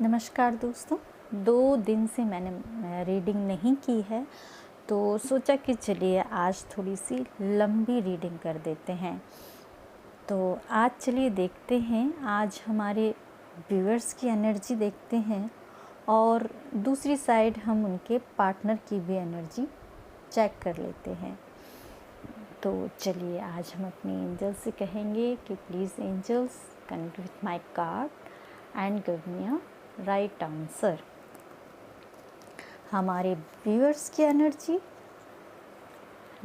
नमस्कार दोस्तों। 2 दिन से मैंने रीडिंग नहीं की है, तो सोचा कि चलिए आज थोड़ी-सी लंबी रीडिंग कर देते हैं। तो आज चलिए देखते हैं, आज हमारे व्यूअर्स की एनर्जी देखते हैं और दूसरी साइड हम उनके पार्टनर की भी एनर्जी चेक कर लेते हैं। तो चलिए आज हम अपने एंजल से कहेंगे कि please angels connect with my card and give me a right answer. हमारे व्यूअर्स की एनर्जी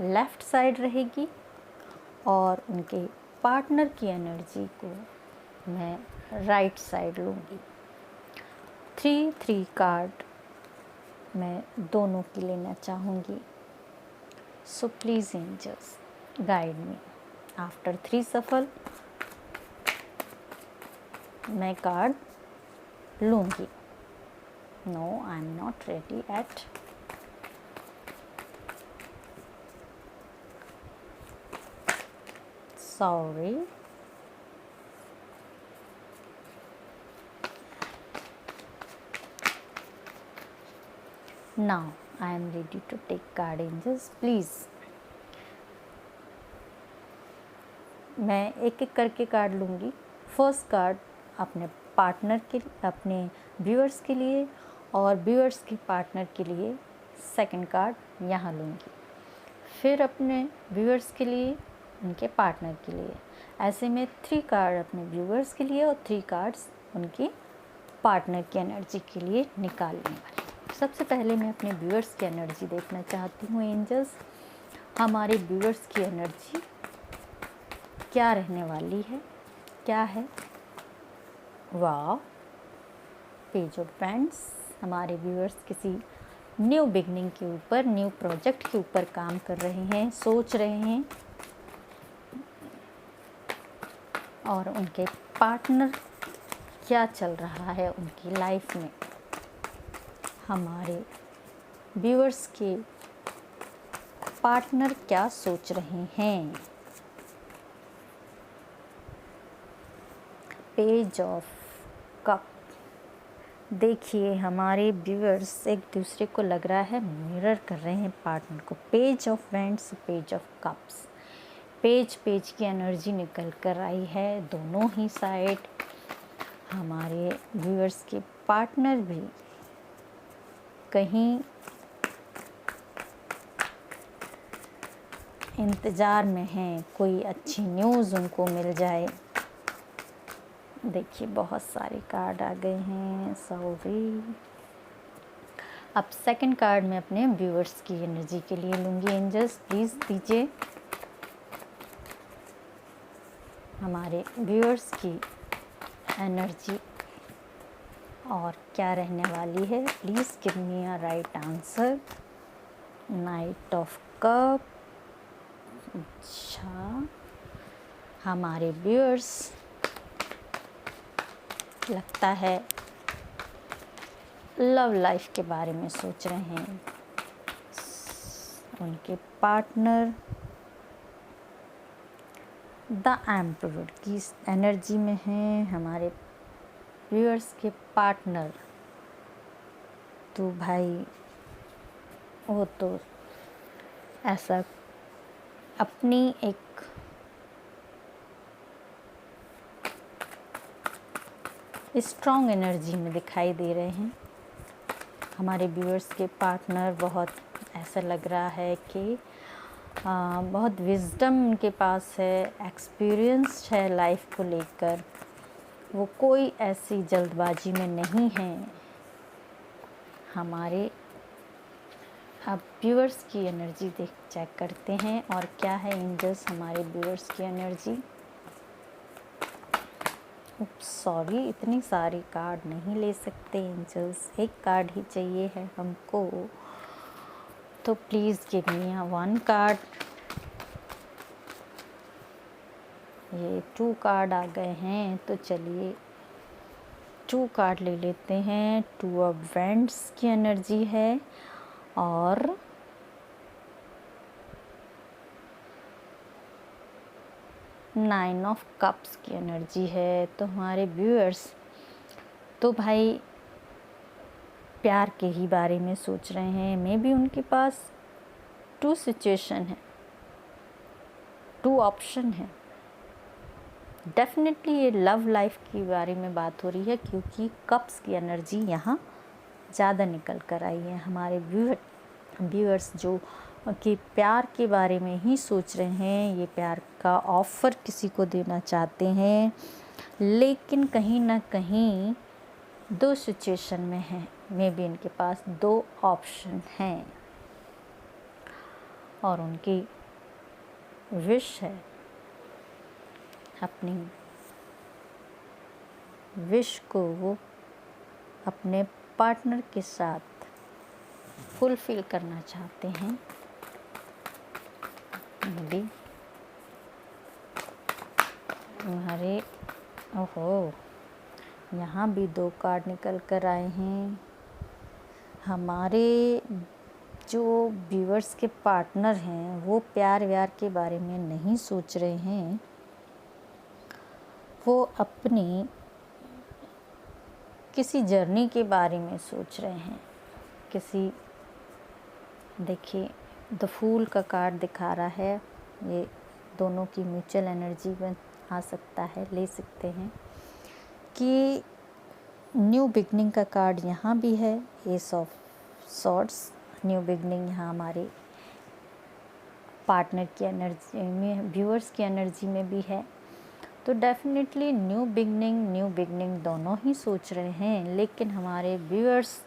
लेफ़्ट साइड रहेगी और उनके पार्टनर की एनर्जी को मैं राइट साइड लूँगी। 3 कार्ड मैं दोनों की लेना चाहूँगी। So please angels guide me. After 3 सफल मैं कार्ड लूँगी। No, I am not ready yet. Sorry. Now I am ready to take card angels, please। मैं एक एक करके कार्ड लूँगी। फर्स्ट कार्ड अपने पार्टनर के, अपने व्यूअर्स के लिए और व्यूअर्स के पार्टनर के लिए सेकंड कार्ड यहाँ लूँगी। फिर अपने व्यूअर्स के लिए, उनके पार्टनर के लिए। ऐसे में 3 कार्ड अपने व्यूअर्स के लिए और 3 कार्ड्स उनकी पार्टनर की एनर्जी के लिए निकालने वाली। सबसे पहले मैं अपने व्यूअर्स की एनर्जी देखना चाहती हूँ एंजल्स। हमारे व्यूअर्स की एनर्जी क्या रहने वाली है, क्या है? वाह, पेज ऑफ पेंट्स। हमारे व्यूअर्स किसी न्यू बिगनिंग के ऊपर, न्यू प्रोजेक्ट के ऊपर काम कर रहे हैं, सोच रहे हैं और उनके पार्टनर क्या चल रहा है उनकी लाइफ में। हमारे व्यूअर्स के पार्टनर क्या सोच रहे हैं। Page of cup. देखिए हमारे व्यूअर्स एक दूसरे को लग रहा है मिरर कर रहे हैं पार्टनर को। Page of vents, page of cups. Page की एनर्जी निकल कर आई है दोनों ही साइड। हमारे व्यूअर्स के पार्टनर भी कहीं इंतज़ार में हैं, कोई अच्छी न्यूज़ उनको मिल जाए। देखिए बहुत सारे कार्ड आ गए हैं, सॉरी। अब सेकंड कार्ड मैं अपने व्यूअर्स की एनर्जी के लिए लूँगी। एंजल्स प्लीज़ दीजिए हमारे व्यूअर्स की एनर्जी और क्या रहने वाली है। Please give me a right answer. Night of cup. अच्छा, हमारे व्यूअर्स लगता है लव लाइफ के बारे में सोच रहे हैं। उनके पार्टनर द एम्परर की एनर्जी में हैं। हमारे व्यूअर्स के पार्टनर तो भाई वो तो ऐसा अपनी एक स्ट्रॉन्ग एनर्जी में दिखाई दे रहे हैं। हमारे व्यूअर्स के पार्टनर बहुत ऐसा लग रहा है कि बहुत विज़डम उनके पास है, एक्सपीरियंस है लाइफ को लेकर। वो कोई ऐसी जल्दबाजी में नहीं है। हमारे अब व्यूअर्स की एनर्जी चेक करते हैं और क्या है एंजल्स हमारे व्यूअर्स की एनर्जी। सॉरी, इतनी सारी कार्ड नहीं ले सकते एंजल्स, एक कार्ड ही चाहिए है हमको। तो please give me a 1 card. ये 2 कार्ड आ गए हैं, तो चलिए 2 कार्ड ले लेते हैं। 2 ऑफ वेंट्स की एनर्जी है और 9 ऑफ कप्स की एनर्जी है। तो हमारे व्यूअर्स तो भाई प्यार के ही बारे में सोच रहे हैं। मे बी उनके पास 2 सिचुएशन है, 2 ऑप्शन है। डेफिनेटली ये लव लाइफ के बारे में बात हो रही है, क्योंकि कप्स की एनर्जी यहाँ ज़्यादा निकल कर आई है। हमारे व्यूअर्स जो कि प्यार के बारे में ही सोच रहे हैं, ये प्यार का ऑफ़र किसी को देना चाहते हैं, लेकिन कहीं ना कहीं 2 सिचुएशन में हैं। मे बी इनके पास 2 ऑप्शन हैं और उनकी विश है अपनी विश को वो अपने पार्टनर के साथ फुलफ़िल करना चाहते हैं। भी अरे ओहो, यहाँ भी 2 कार्ड निकल कर आए हैं। हमारे जो व्यूअर्स के पार्टनर हैं वो प्यार व्यार के बारे में नहीं सोच रहे हैं, वो अपनी किसी जर्नी के बारे में सोच रहे हैं। किसी, देखिए द फूल का कार्ड दिखा रहा है, ये दोनों की म्यूचुअल एनर्जी में आ सकता है, ले सकते हैं कि न्यू बिगनिंग का कार्ड यहाँ भी है, S of swords. New beginning यहाँ हमारे पार्टनर की एनर्जी में, व्यूअर्स की एनर्जी में भी है। तो डेफिनेटली न्यू बिगनिंग दोनों ही सोच रहे हैं, लेकिन हमारे व्यूअर्स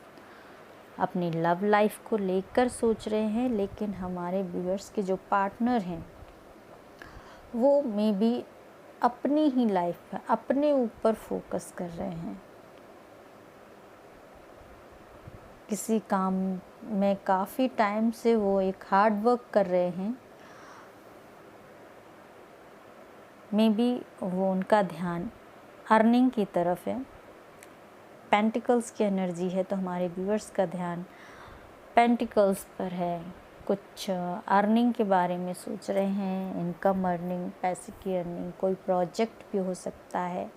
अपनी लव लाइफ को लेकर सोच रहे हैं। लेकिन हमारे व्यूअर्स के जो पार्टनर हैं वो मे बी अपनी ही लाइफ में अपने ऊपर फोकस कर रहे हैं। किसी काम में काफ़ी टाइम से वो एक हार्ड वर्क कर रहे हैं। मे बी वो उनका ध्यान अर्निंग की तरफ है। पेंटिकल्स की एनर्जी है, तो हमारे व्यूअर्स का ध्यान पेंटिकल्स पर है। कुछ अर्निंग के बारे में सोच रहे हैं, इनकम अर्निंग, पैसे की अर्निंग। कोई प्रोजेक्ट भी हो सकता है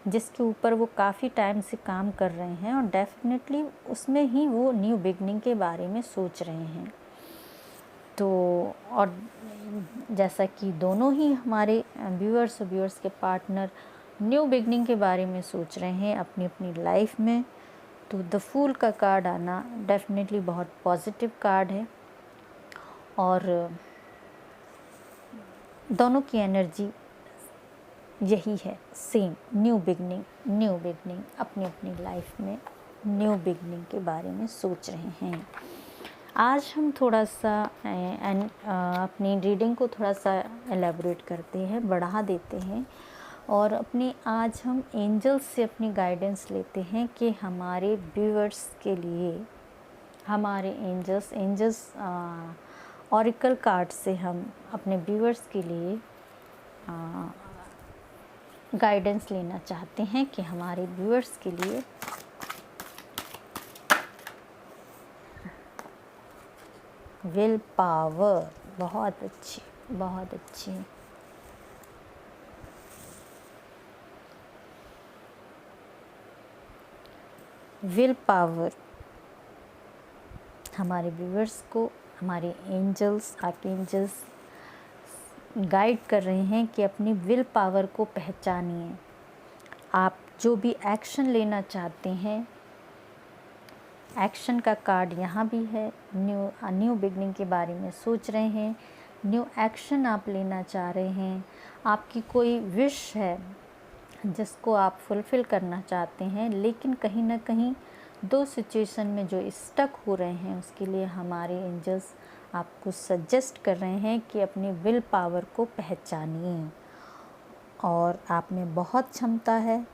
जिसके ऊपर वो काफ़ी टाइम से काम कर रहे हैं और डेफिनेटली उसमें ही वो न्यू बिगनिंग के बारे में सोच रहे हैं। तो और जैसा कि दोनों ही हमारे व्यूअर्स के पार्टनर न्यू बिगनिंग के बारे में सोच रहे हैं अपनी अपनी लाइफ में, तो द फूल का कार्ड आना डेफिनेटली बहुत पॉजिटिव कार्ड है। और दोनों की एनर्जी यही है, सेम, न्यू बिगनिंग अपनी अपनी लाइफ में न्यू बिगनिंग के बारे में सोच रहे हैं। आज हम थोड़ा सा अपनी रीडिंग को थोड़ा सा एलेबोरेट करते हैं, बढ़ा देते हैं और आज हम एंजल्स से अपनी गाइडेंस लेते हैं कि हमारे व्यूअर्स के लिए हमारे एंजल्स ऑरिकल कार्ड से हम अपने व्यूअर्स के लिए गाइडेंस लेना चाहते हैं कि हमारे व्यूअर्स के लिए विल पावर बहुत अच्छी विल पावर हमारे व्यूअर्स को हमारे एंजल्स, आर्कएंजल्स गाइड कर रहे हैं कि अपनी विल पावर को पहचानिए। आप जो भी एक्शन लेना चाहते हैं, एक्शन का कार्ड यहाँ भी है। न्यू बिगनिंग के बारे में सोच रहे हैं, न्यू एक्शन आप लेना चाह रहे हैं, आपकी कोई विश है जिसको आप फुलफ़िल करना चाहते हैं, लेकिन कहीं ना कहीं 2 सिचुएशन में जो स्टक हो रहे हैं, उसके लिए हमारे एंजल्स आपको सजेस्ट कर रहे हैं कि अपनी विल पावर को पहचानिए। और आप में बहुत क्षमता है,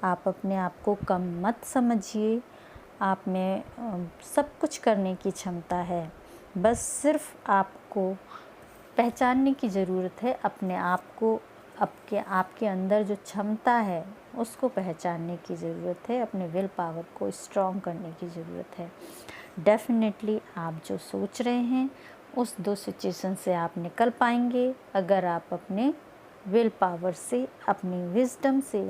आप अपने आप को कम मत समझिए, आप में सब कुछ करने की क्षमता है। बस सिर्फ आपको पहचानने की ज़रूरत है, अपने आप को, आपके अंदर जो क्षमता है उसको पहचानने की ज़रूरत है, अपने विल पावर को स्ट्रॉन्ग करने की ज़रूरत है। डेफिनेटली आप जो सोच रहे हैं उस 2 सिचुएशन से आप निकल पाएंगे अगर आप अपने विल पावर से, अपनी विजडम से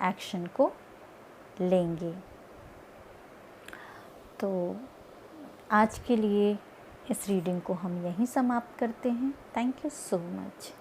एक्शन को लेंगे। तो आज के लिए इस रीडिंग को हम यहीं समाप्त करते हैं। Thank you so much.